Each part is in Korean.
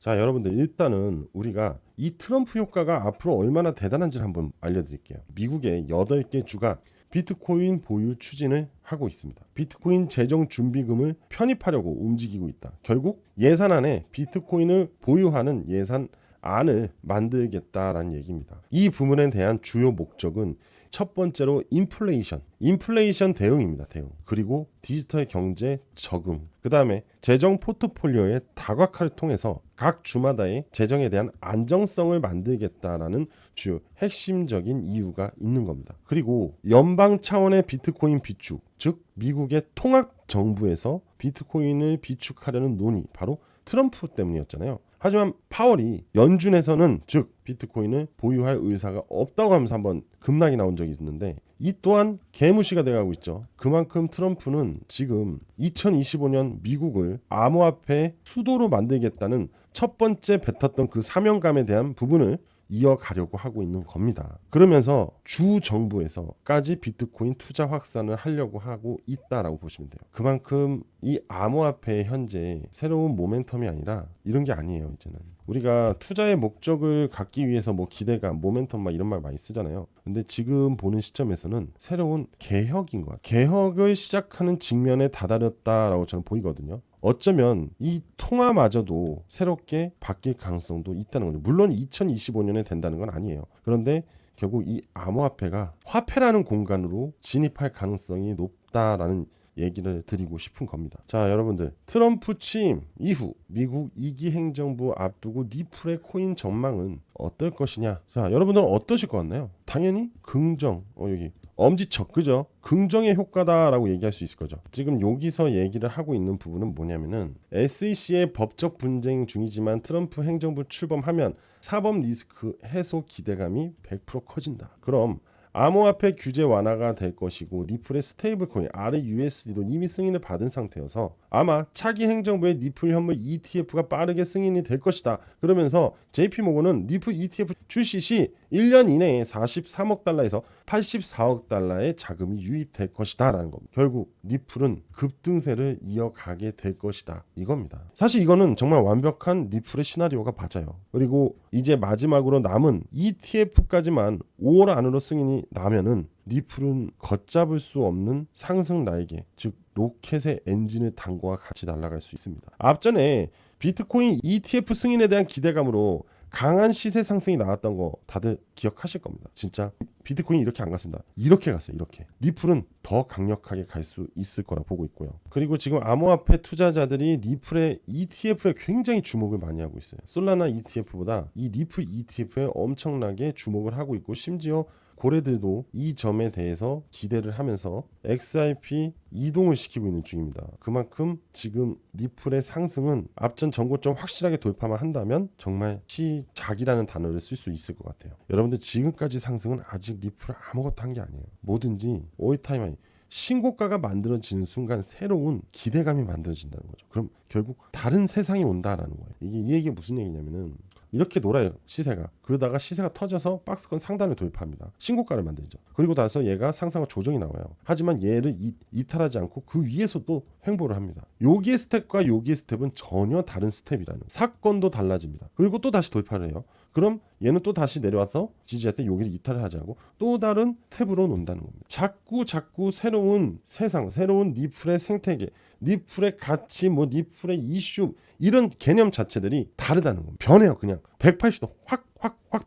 자, 여러분들 일단은 우리가 이 트럼프 효과가 앞으로 얼마나 대단한지를 한번 알려드릴게요. 미국의 8개 주가 비트코인 보유 추진을 하고 있습니다. 비트코인 재정 준비금을 편입하려고 움직이고 있다. 결국 예산안에 비트코인을 보유하는 예산안을 만들겠다라는 얘기입니다. 이 부분에 대한 주요 목적은 첫 번째로 인플레이션 대응입니다. 대응. 그리고 디지털 경제 적응. 그 다음에 재정 포트폴리오의 다각화를 통해서 각 주마다의 재정에 대한 안정성을 만들겠다라는 주요 핵심적인 이유가 있는 겁니다. 그리고 연방 차원의 비트코인 비축, 즉 미국의 통합 정부에서 비트코인을 비축하려는 논의, 바로 트럼프 때문이었잖아요. 하지만 파월이 연준에서는 즉 비트코인을 보유할 의사가 없다고 하면서 한번 급락이 나온 적이 있는데 이 또한 개무시가 돼가고 있죠. 그만큼 트럼프는 지금 2025년 미국을 암호화폐 수도로 만들겠다는 첫 번째 뱉었던 그 사명감에 대한 부분을 이어가려고 하고 있는 겁니다. 그러면서 주 정부에서까지 비트코인 투자 확산을 하려고 하고 있다라고 보시면 돼요. 그만큼 이 암호화폐의 현재 새로운 모멘텀이 아니라 이런 게 아니에요. 이제는 우리가 투자의 목적을 갖기 위해서 뭐 기대감, 모멘텀 막 이런 말 많이 쓰잖아요. 근데 지금 보는 시점에서는 새로운 개혁인 거야. 개혁을 시작하는 직면에 다다랐다라고 저는 보이거든요. 어쩌면 이 통화마저도 새롭게 바뀔 가능성도 있다는 거죠. 물론 2025년에 된다는 건 아니에요. 그런데 결국 이 암호화폐가 화폐라는 공간으로 진입할 가능성이 높다라는 얘기를 드리고 싶은 겁니다. 자, 여러분들, 트럼프 취임 이후 미국 2기 행정부 앞두고 리플의 코인 전망은 어떨 것이냐? 자, 여러분들은 어떠실 것 같나요? 당연히 긍정. 여기 엄지척, 그죠? 긍정의 효과다라고 얘기할 수 있을 거죠. 지금 여기서 얘기를 하고 있는 부분은 뭐냐면은 SEC의 법적 분쟁 중이지만 트럼프 행정부 출범하면 사법 리스크 해소 기대감이 100% 커진다. 그럼 암호화폐 규제 완화가 될 것이고 리플의 스테이블코인 RUSD도 이미 승인을 받은 상태여서 아마 차기 행정부의 리플 현물 ETF가 빠르게 승인이 될 것이다. 그러면서 JP모건은 리플 ETF 출시 시 1년 이내에 43억 달러에서 84억 달러의 자금이 유입될 것이다 라는 겁니다. 결국 리플은 급등세를 이어가게 될 것이다 이겁니다. 사실 이거는 정말 완벽한 리플의 시나리오가 맞아요. 그리고 이제 마지막으로 남은 ETF까지만 5월 안으로 승인이 나면은 리플은 걷잡을 수 없는 상승 날개, 즉 로켓의 엔진을 탄 거와 같이 날아갈 수 있습니다. 앞전에 비트코인 ETF 승인에 대한 기대감으로 강한 시세 상승이 나왔던 거 다들 기억하실 겁니다. 진짜 비트코인이 이렇게 안 갔습니다. 이렇게 갔어요. 이렇게. 리플은 더 강력하게 갈 수 있을 거라 보고 있고요. 그리고 지금 암호화폐 투자자들이 리플의 ETF에 굉장히 주목을 많이 하고 있어요. 솔라나 ETF보다 이 리플 ETF에 엄청나게 주목을 하고 있고 심지어 고래들도 이 점에 대해서 기대를 하면서 XRP 이동을 시키고 있는 중입니다. 그만큼 지금 리플의 상승은 앞전 전고점 확실하게 돌파만 한다면 정말 시작이라는 단어를 쓸 수 있을 것 같아요. 여러분들 지금까지 상승은 아직 리플 아무것도 한 게 아니에요. 뭐든지 올타임 하이 신고가가 만들어지는 순간 새로운 기대감이 만들어진다는 거죠. 그럼 결국 다른 세상이 온다라는 거예요. 이게 이 얘기가 무슨 얘기냐면은 이렇게 놀아요 시세가. 그러다가 시세가 터져서 박스권 상단을 돌파합니다. 신고가를 만들죠. 그리고 나서 얘가 상승과 조정이 나와요. 하지만 얘를 이탈하지 않고 그 위에서 또 횡보를 합니다. 여기의 스텝과 여기의 스텝은 전혀 다른 스텝이라는 사건도 달라집니다. 그리고 또 다시 돌파를 해요. 그럼 얘는 또 다시 내려와서 지지할 때 여기를 이탈을 하지 않고 또 다른 탭으로 논다는 겁니다. 자꾸 새로운 세상, 새로운 리플의 생태계, 리플의 가치, 뭐 리플의 이슈 이런 개념 자체들이 다르다는 겁니다. 변해요. 그냥 180도 확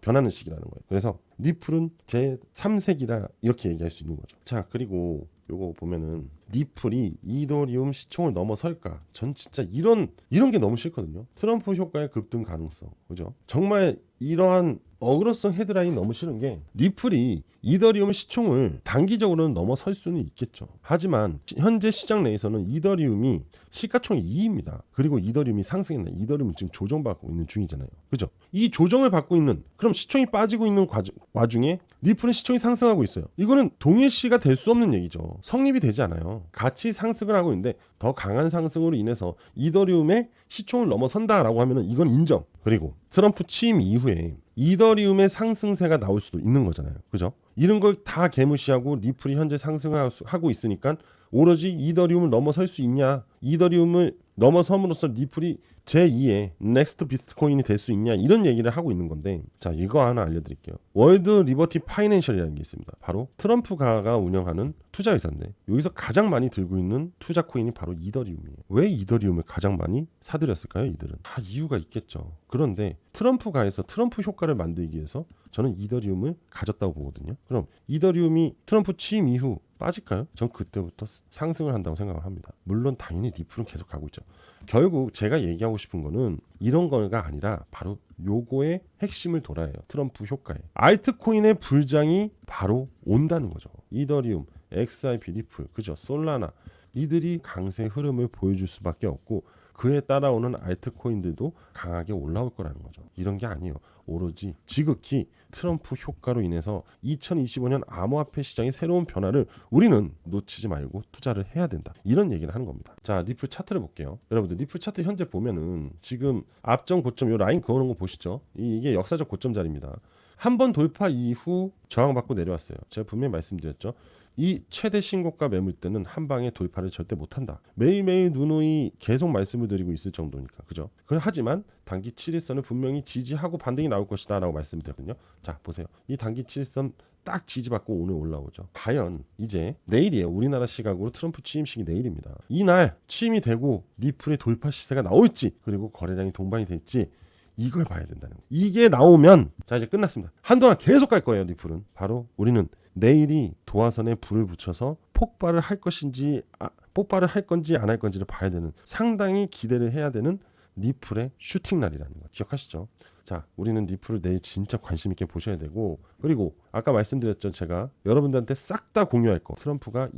변하는 시기라는 거예요. 그래서 리플은 제 3세기라 이렇게 얘기할 수 있는 거죠. 자, 그리고 요거 보면은 리플이 이더리움 시총을 넘어설까? 전 진짜 이런 게 너무 싫거든요. 트럼프 효과의 급등 가능성, 그죠? 정말 이러한 어그로성 헤드라인 너무 싫은 게 리플이 이더리움 시총을 단기적으로는 넘어설 수는 있겠죠. 하지만 현재 시장 내에서는 이더리움이 시가총액 2위입니다. 그리고 이더리움이 상승했나? 이더리움은 지금 조정받고 있는 중이잖아요. 그죠? 이 조정을 받고 있는, 그럼 시총이 빠지고 있는 와중에 리플은 시총이 상승하고 있어요. 이거는 동일시가 될 수 없는 얘기죠. 성립이 되지 않아요. 같이 상승을 하고 있는데 더 강한 상승으로 인해서 이더리움의 시총을 넘어선다라고 하면은 이건 인정. 그리고 트럼프 취임 이후에 이더리움의 상승세가 나올 수도 있는 거잖아요. 그죠? 이런 걸 다 개무시하고 리플이 현재 상승을 하고 있으니까 오로지 이더리움을 넘어설 수 있냐? 이더리움을 넘어섬으로써 리플이 제2의 넥스트 비트코인이 될 수 있냐 이런 얘기를 하고 있는 건데, 자 이거 하나 알려드릴게요. 월드 리버티 파이낸셜이라는 게 있습니다. 바로 트럼프가가 운영하는 투자 회사인데 여기서 가장 많이 들고 있는 투자 코인이 바로 이더리움이에요. 왜 이더리움을 가장 많이 사들였을까요? 이들은 다 이유가 있겠죠. 그런데 트럼프가에서 트럼프 효과를 만들기 위해서 저는 이더리움을 가졌다고 보거든요. 그럼 이더리움이 트럼프 취임 이후 빠질까요? 전 그때부터 상승을 한다고 생각을 합니다. 물론 당연히 리플은 계속 가고 있죠. 결국 제가 얘기하고 싶은 거는 이런 거가 아니라 바로 요거의 핵심을 돌아야 해요. 트럼프 효과에 알트코인의 불장이 바로 온다는 거죠. 이더리움, XRP, 리플, 그죠? 솔라나 이들이 강세 흐름을 보여줄 수밖에 없고 그에 따라오는 알트코인들도 강하게 올라올 거라는 거죠. 이런 게 아니에요. 오로지 지극히 트럼프 효과로 인해서 2025년 암호화폐 시장의 새로운 변화를 우리는 놓치지 말고 투자를 해야 된다. 이런 얘기를 하는 겁니다. 자, 리플 차트를 볼게요. 여러분들 리플 차트 현재 보면은 지금 앞전 고점 요 라인 그어놓은 거 보시죠. 이게 역사적 고점 자리입니다. 한 번 돌파 이후 저항받고 내려왔어요. 제가 분명히 말씀드렸죠. 이 최대 신고가 매물대는 한 방에 돌파를 절대 못한다. 매일매일 누누이 계속 말씀을 드리고 있을 정도니까. 그죠? 하지만 단기 7일선을 분명히 지지하고 반등이 나올 것이다 라고 말씀드렸거든요. 자 보세요. 이 단기 7일선 딱 지지받고 오늘 올라오죠. 과연 이제 내일이에요. 우리나라 시각으로 트럼프 취임식이 내일입니다. 이날 취임이 되고 리플의 돌파 시세가 나올지 그리고 거래량이 동반이 될지 이걸 봐야 된다는 거예요. 이게 나오면 자 이제 끝났습니다. 한동안 계속 갈 거예요. 리플은. 바로 우리는 내일이 도화선에 불을 붙여서 폭발을 할 것인지 폭발을 할 건지 안 할 건지를 봐야 되는 상당히 기대를 해야 되는 리플의 슈팅 날이라는 거 기억하시죠? 자, 우리는 리플을 내일 진짜 관심 있게 보셔야 되고 그리고 아까 말씀드렸죠. 제가 여러분들한테 싹 다 공유할 거. 트럼프가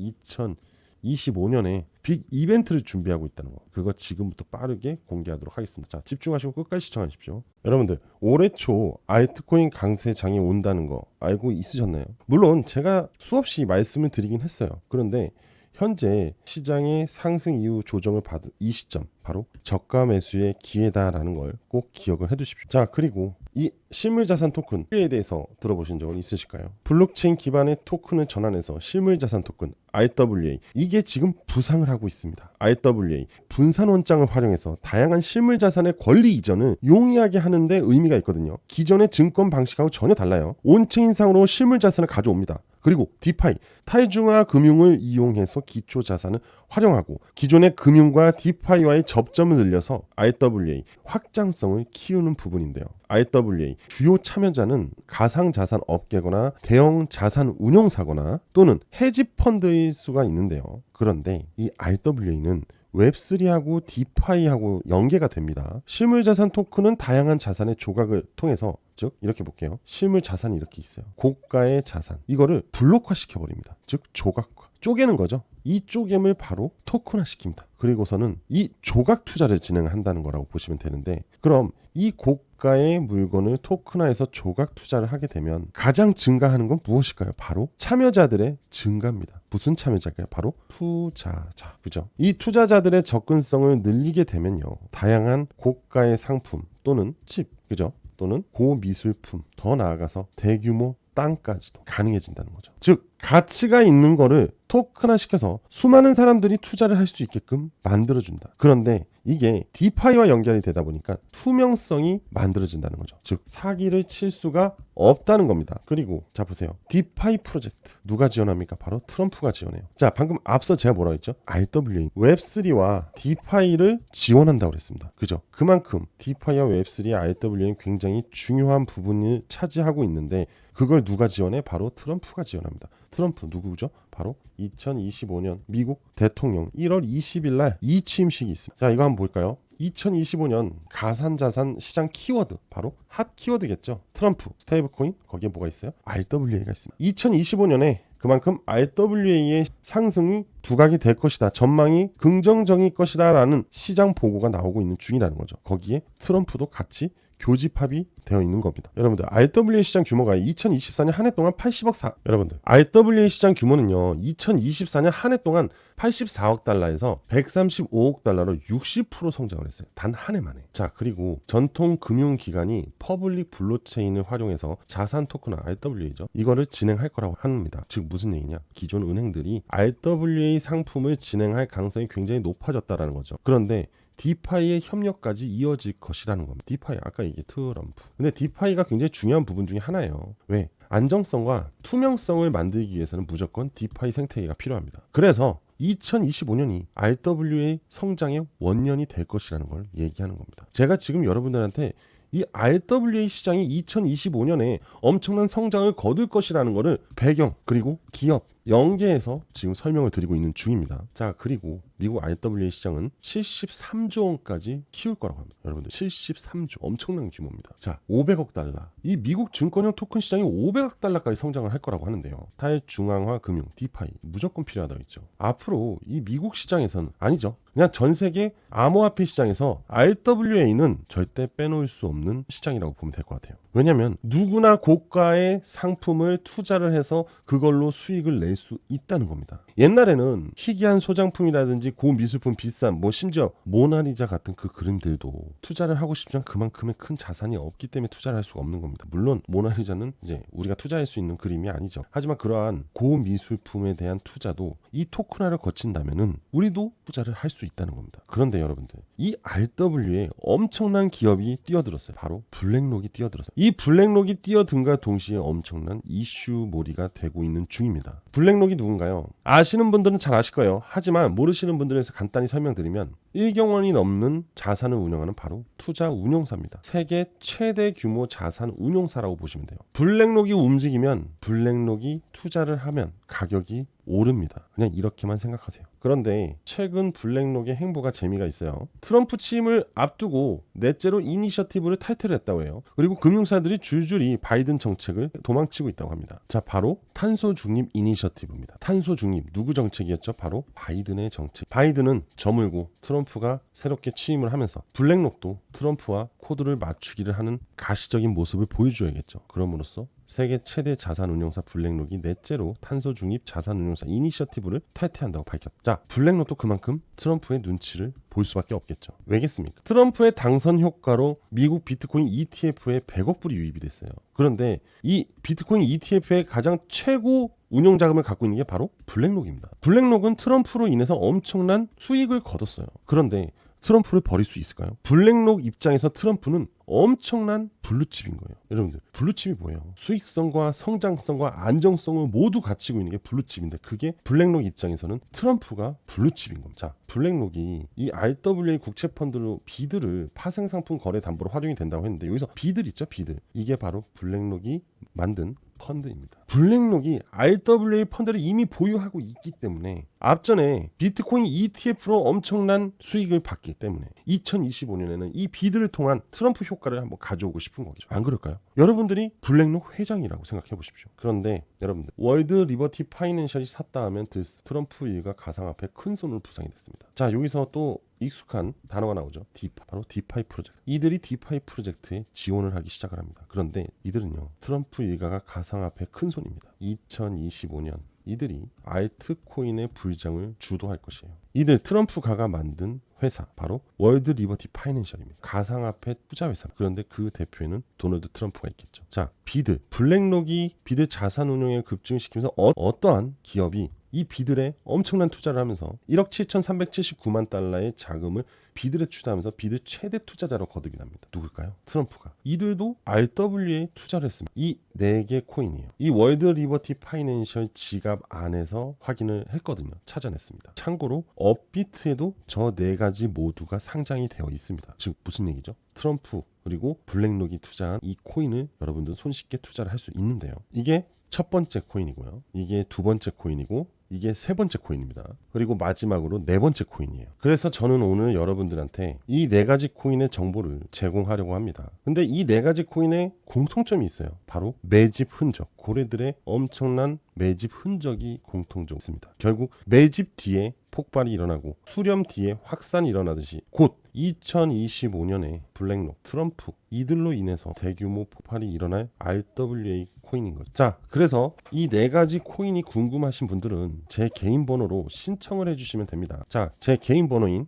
2025년에 빅 이벤트를 준비하고 있다는 거. 그거 지금부터 빠르게 공개하도록 하겠습니다. 자, 집중하시고 끝까지 시청하십시오. 여러분들, 올해 초 알트코인 강세장이 온다는 거 알고 있으셨나요? 물론 제가 수없이 말씀을 드리긴 했어요. 그런데 현재 시장의 상승 이후 조정을 받은 이 시점 바로 저가 매수의 기회다라는 걸 꼭 기억을 해두십시오. 자, 그리고 이 실물자산 토큰에 대해서 들어보신 적은 있으실까요? 블록체인 기반의 토큰을 전환해서 실물자산 토큰 RWA 이게 지금 부상을 하고 있습니다. RWA 분산 원장을 활용해서 다양한 실물자산의 권리 이전을 용이하게 하는데 의미가 있거든요. 기존의 증권 방식하고 전혀 달라요. 온체인상으로 실물자산을 가져옵니다. 그리고 디파이 탈중화 금융을 이용해서 기초 자산을 활용하고 기존의 금융과 디파이와의 접점을 늘려서 RWA 확장성을 키우는 부분인데요. RWA 주요 참여자는 가상자산 업계거나 대형 자산 운용사거나 또는 헤지펀드일 수가 있는데요. 그런데 이 RWA는 웹3하고 디파이하고 연계가 됩니다. 실물자산 토큰은 다양한 자산의 조각을 통해서 즉 이렇게 볼게요. 실물 자산이 이렇게 있어요. 고가의 자산 이거를 블록화 시켜버립니다. 즉 조각화 쪼개는 거죠. 이 쪼개을 바로 토큰화 시킵니다. 그리고서는 이 조각 투자를 진행한다는 거라고 보시면 되는데 그럼 이 고가의 물건을 토큰화해서 조각 투자를 하게 되면 가장 증가하는 건 무엇일까요? 바로 참여자들의 증가입니다. 무슨 참여자일까요? 바로 투자자. 그죠? 이 투자자들의 접근성을 늘리게 되면요. 다양한 고가의 상품 또는 칩, 그죠? 또는 고미술품, 더 나아가서 대규모 땅까지도 가능해진다는 거죠. 즉 가치가 있는 거를 토큰화 시켜서 수많은 사람들이 투자를 할 수 있게끔 만들어준다. 그런데 이게 디파이와 연결이 되다 보니까 투명성이 만들어진다는 거죠. 즉 사기를 칠 수가 없다는 겁니다. 그리고 자 보세요. 디파이 프로젝트 누가 지원합니까? 바로 트럼프가 지원해요. 자 방금 앞서 제가 뭐라고 했죠? RWA 웹3와 디파이를 지원한다고 그랬습니다. 그죠? 그만큼 디파이와 웹3의 RWA는 굉장히 중요한 부분을 차지하고 있는데 그걸 누가 지원해? 바로 트럼프가 지원합니다. 트럼프 누구죠? 바로 2025년 미국 대통령 1월 20일 날 이 취임식이 있습니다. 자 이거 한번 볼까요? 2025년 가상자산 시장 키워드 바로 핫 키워드겠죠. 트럼프, 스테이블코인 거기에 뭐가 있어요? RWA가 있습니다. 2025년에 그만큼 RWA의 상승이 두각이 될 것이다. 전망이 긍정적일 것이다 라는 시장 보고가 나오고 있는 중이라는 거죠. 거기에 트럼프도 같이 교집합이 되어 있는 겁니다. 여러분들 RWA 시장 규모가 2024년 한 해 동안 80억 여러분들 RWA 시장 규모는요 2024년 한 해 동안 84억 달러에서 135억 달러로 60% 성장을 했어요. 단 한 해 만에. 자 그리고 전통 금융기관이 퍼블릭 블록체인을 활용해서 자산 토큰 RWA죠. 이거를 진행할 거라고 합니다. 즉 무슨 얘기냐? 기존 은행들이 RWA 상품을 진행할 가능성이 굉장히 높아졌다라는 거죠. 그런데 디파이의 협력까지 이어질 것이라는 겁니다. 디파이 아까 얘기한 트럼프. 근데 디파이가 굉장히 중요한 부분 중에 하나예요. 왜? 안정성과 투명성을 만들기 위해서는 무조건 디파이 생태계가 필요합니다. 그래서 2025년이 RWA 성장의 원년이 될 것이라는 걸 얘기하는 겁니다. 제가 지금 여러분들한테 이 RWA 시장이 2025년에 엄청난 성장을 거둘 것이라는 것을 배경 그리고 기업 연계해서 지금 설명을 드리고 있는 중입니다. 자, 그리고 미국 RWA 시장은 73조 원까지 키울 거라고 합니다. 여러분들 73조 엄청난 규모입니다. 자, 500억 달러. 이 미국 증권형 토큰 시장이 500억 달러까지 성장을 할 거라고 하는데요. 탈중앙화 금융 디파이 무조건 필요하다고 했죠. 앞으로 이 미국 시장에서는 아니죠. 그냥 전 세계 암호화폐 시장에서 RWA는 절대 빼놓을 수 없는 시장이라고 보면 될 것 같아요. 왜냐하면 누구나 고가의 상품을 투자를 해서 그걸로 수익을 낼 수 있다는 겁니다. 옛날에는 희귀한 소장품이라든지 고미술품 비싼 심지어 모나리자 같은 그 그림들도 투자를 하고 싶지만 그만큼의 큰 자산이 없기 때문에 투자를 할 수가 없는 겁니다. 물론 모나리자는 이제 우리가 투자할 수 있는 그림이 아니죠. 하지만 그러한 고미술품에 대한 투자도 이 토큰화를 거친다면은 우리도 투자를 할 수 있다는 겁니다. 그런데 여러분들 이 RW에 엄청난 기업이 뛰어들었어요. 바로 블랙록이 뛰어들었어요. 이 블랙록이 뛰어든과 동시에 엄청난 이슈몰이가 되고 있는 중입니다. 블랙록이 누군가요? 아시는 분들은 잘 아실 거예요. 하지만 모르시는 분들에 대해서 간단히 설명드리면 1경 원이 넘는 자산을 운영하는 바로 투자 운용사입니다. 세계 최대 규모 자산 운용사라고 보시면 돼요. 블랙록이 움직이면 블랙록이 투자를 하면 가격이 오릅니다. 그냥 이렇게만 생각하세요. 그런데 최근 블랙록의 행보가 재미가 있어요. 트럼프 취임을 앞두고 넷째로 이니셔티브를 탈퇴했다고 해요. 그리고 금융사들이 줄줄이 바이든 정책을 도망치고 있다고 합니다. 자, 바로 탄소 중립 이니셔티브입니다. 탄소 중립 누구 정책이었죠? 바로 바이든의 정책. 바이든은 저물고 트럼프가 새롭게 취임을 하면서 블랙록도 트럼프와 코드를 맞추기를 하는 가시적인 모습을 보여줘야겠죠. 그럼으로써 세계 최대 자산운용사 블랙록이 넷째로 탄소 중립 자산운용사 이니셔티브를 탈퇴한다고 밝혔다. 자, 블랙록도 그만큼 트럼프의 눈치를 볼 수밖에 없겠죠. 왜겠습니까? 트럼프의 당선 효과로 미국 비트코인 ETF에 100억 불이 유입이 됐어요. 그런데 이 비트코인 ETF의 가장 최고 운용 자금을 갖고 있는 게 바로 블랙록입니다. 블랙록은 트럼프로 인해서 엄청난 수익을 거뒀어요. 그런데 트럼프를 버릴 수 있을까요? 블랙록 입장에서 트럼프는 엄청난 블루칩인 거예요. 여러분들 블루칩이 뭐예요? 수익성과 성장성과 안정성을 모두 갖추고 있는 게 블루칩인데 그게 블랙록 입장에서는 트럼프가 블루칩인 겁니다. 자, 블랙록이 이 RWA 국채펀드로 비드를 파생상품 거래 담보로 활용이 된다고 했는데 여기서 비들 있죠? 비들. 이게 바로 블랙록이 만든 펀드입니다. 블랙록이 RWA 펀드를 이미 보유하고 있기 때문에 앞전에 비트코인 ETF로 엄청난 수익을 받기 때문에 2025년에는 이 비드를 통한 트럼프 효과를 한번 가져오고 싶은 거죠. 안 그럴까요? 여러분들이 블랙록 회장이라고 생각해 보십시오. 그런데 여러분들 월드 리버티 파이낸셜이 샀다 하면 트럼프 일가 가상화폐 큰 손으로 부상이 됐습니다. 자, 여기서 또 익숙한 단어가 나오죠. 바로 디파이 프로젝트. 이들이 디파이 프로젝트에 지원을 하기 시작을 합니다. 그런데 이들은요, 트럼프 일가가 가상화폐 큰 손입니다. 2025년 이들이 알트코인의 불장을 주도할 것이에요. 이들 트럼프가가 만든 회사 바로 월드 리버티 파이낸셜입니다. 가상화폐 투자 회사. 그런데 그 대표에는 도널드 트럼프가 있겠죠. 자, 비드 블랙록이 비드 자산 운용에 급증시키면서 어떠한 기업이 이 비들에 엄청난 투자를 하면서 1억 7,379만 달러의 자금을 비들에 투자하면서 비들 최대 투자자로 거듭이 납니다. 누굴까요? 트럼프가. 이들도 RWA에 투자를 했습니다. 이 4개 코인이에요. 이 월드 리버티 파이낸셜 지갑 안에서 확인을 했거든요. 찾아냈습니다. 참고로 업비트에도 저 4가지 모두가 상장이 되어 있습니다. 즉 무슨 얘기죠? 트럼프 그리고 블랙록이 투자한 이 코인을 여러분들 손쉽게 투자를 할 수 있는데요. 이게 첫 번째 코인이고요. 이게 두 번째 코인이고 이게 세 번째 코인입니다. 그리고 마지막으로 네 번째 코인이에요. 그래서 저는 오늘 여러분들한테 이 4가지 코인의 정보를 제공하려고 합니다. 근데 이 4가지 코인에 공통점이 있어요. 바로 매집 흔적. 고래들의 엄청난 매집 흔적이 공통적으로 있습니다. 결국 매집 뒤에 폭발이 일어나고 수렴 뒤에 확산이 일어나듯이 곧 2025년에 블랙록, 트럼프 이들로 인해서 대규모 폭발이 일어날 RWA 코인인 거죠. 자, 그래서 이 4가지 코인이 궁금하신 분들은 제 개인 번호로 신청을 해주시면 됩니다. 자, 제 개인 번호인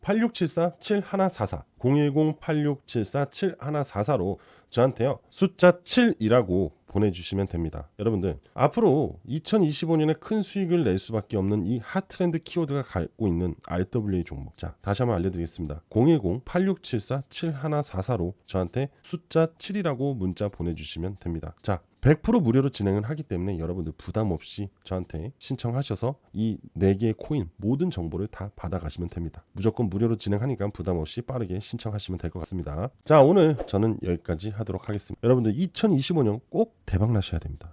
010-8674-7144 010-8674-7144로 저한테요 숫자 7이라고 보내주시면 됩니다. 여러분들 앞으로 2025년에 큰 수익을 낼 수밖에 없는 이 핫트렌드 키워드가 갖고 있는 RWA 종목, 자 다시 한번 알려드리겠습니다. 010-8674-7144로 저한테 숫자 7이라고 문자 보내주시면 됩니다. 자 100% 무료로 진행을 하기 때문에 여러분들 부담 없이 저한테 신청하셔서 이 4개의 코인 모든 정보를 다 받아가시면 됩니다. 무조건 무료로 진행하니까 부담 없이 빠르게 신청하시면 될 것 같습니다. 자 오늘 저는 여기까지 하도록 하겠습니다. 여러분들 2025년 꼭 대박 나셔야 됩니다.